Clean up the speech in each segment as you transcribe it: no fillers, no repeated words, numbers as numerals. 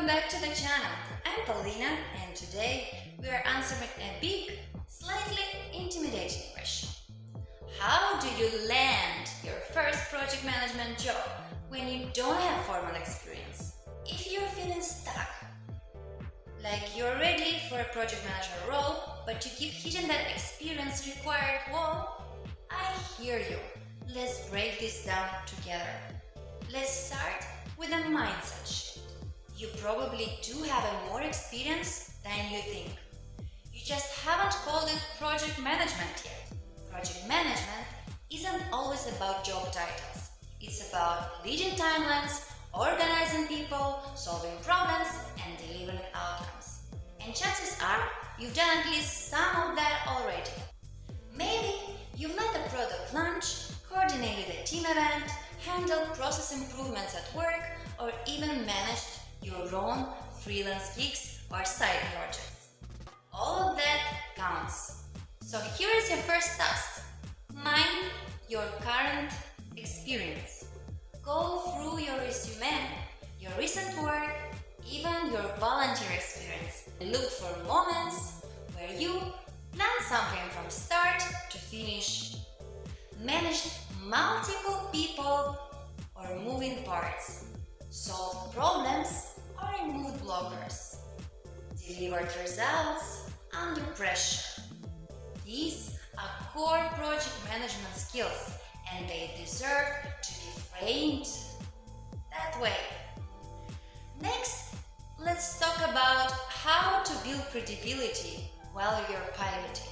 back to the channel. I'm Paulina and today we are answering a big, slightly intimidating question. How do you land your first project management job when you don't have formal experience? If you're feeling stuck, like you're ready for a project manager role, but you keep hitting that experience required wall, I hear you. Let's break this down together. Let's start with a mindset shift. You probably do have a more experience than you think. You just haven't called it project management yet. Project management isn't always about job titles. It's about leading timelines, organizing people, solving problems, and delivering outcomes. And chances are you've done at least some of that already. Maybe you've led a product launch, coordinated a team event, handled process improvements at work, or even managed your own freelance gigs or side projects. All of that counts. So here is your first task. Mine your current experience. Go through your resume, your recent work, even your volunteer experience. Look for moments where you planned something from start to finish, managed multiple people or moving parts, solved problems or removed blockers, delivered results under pressure. These are core project management skills and they deserve to be framed that way. Next, let's talk about how to build credibility while you're piloting.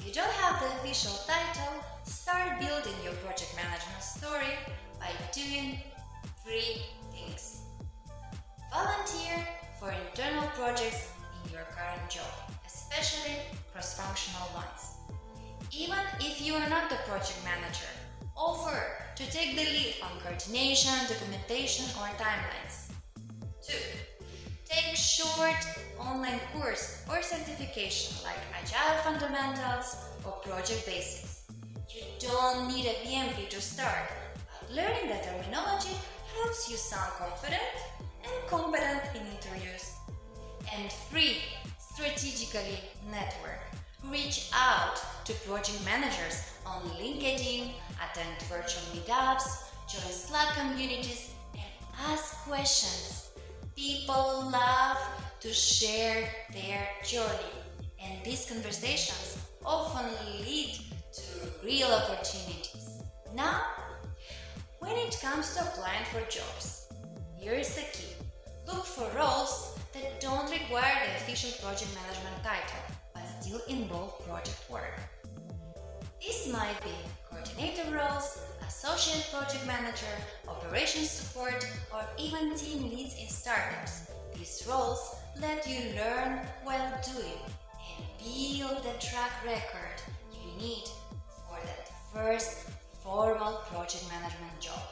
If you don't have the official title, start building your project management story by doing 3 things. Volunteer for internal projects in your current job, especially cross-functional ones. Even if you are not the project manager, offer to take the lead on coordination, documentation, or timelines. 2. Take short online course or certification like Agile Fundamentals or Project Basics. You don't need a PMP to start, but learning the terminology helps you sound confident and competent in interviews. And 3. Strategically network. Reach out to project managers on LinkedIn, attend virtual meetups, join Slack communities, and ask questions. People love to share their journey, and these conversations often lead to real opportunities. Now, when it comes to applying for jobs, here is the key. Look for roles that don't require the official project management title, but still involve project work. This might be coordinator roles, associate project manager, operations support, or even team leads in startups. These roles let you learn while doing and build the track record you need for that first formal project management job.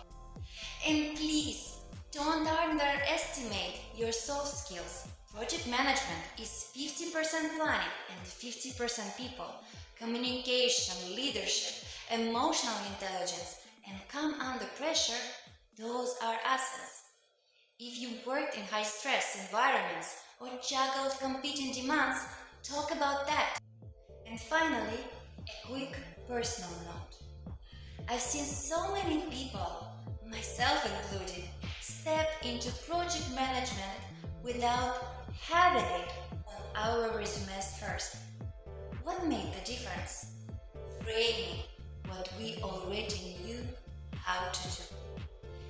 And please, don't underestimate your soft skills. Project management is 50% planning and 50% people. Communication, leadership, emotional intelligence, and calm under pressure, those are assets. If you worked in high-stress environments or juggled competing demands, talk about that. And finally, a quick personal note. I've seen so many people, myself included, step into project management without having it on our resumes first. What made the difference? Framing what we already knew how to do.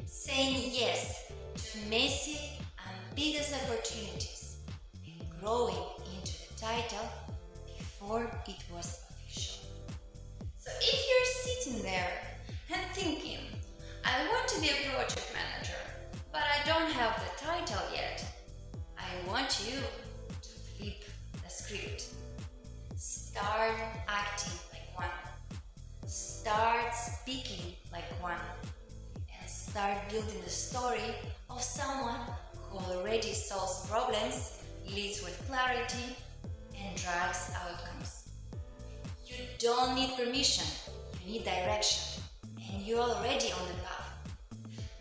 Saying yes to messy, ambiguous opportunities and growing into the title before it was official. So if you're sitting there and thinking, I want to be a project manager, but I don't have the title yet, I want you to flip the script. Start acting like one. Start speaking like one. And start building the story of someone who already solves problems, leads with clarity, and drives outcomes. You don't need permission, you need direction, and you're already on the path.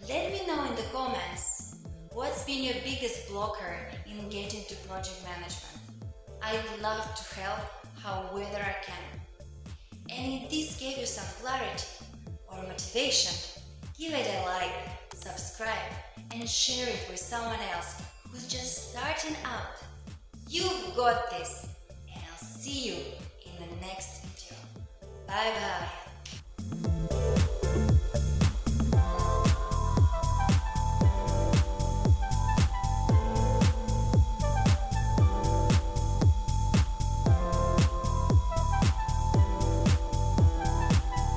Let me know in the comments What's been your biggest blocker in getting to project management? I'd love to help however I can. And if this gave you some clarity or motivation, give it a like, subscribe, and share it with someone else who's just starting out. You've got this, and I'll see you in the next video. Bye bye.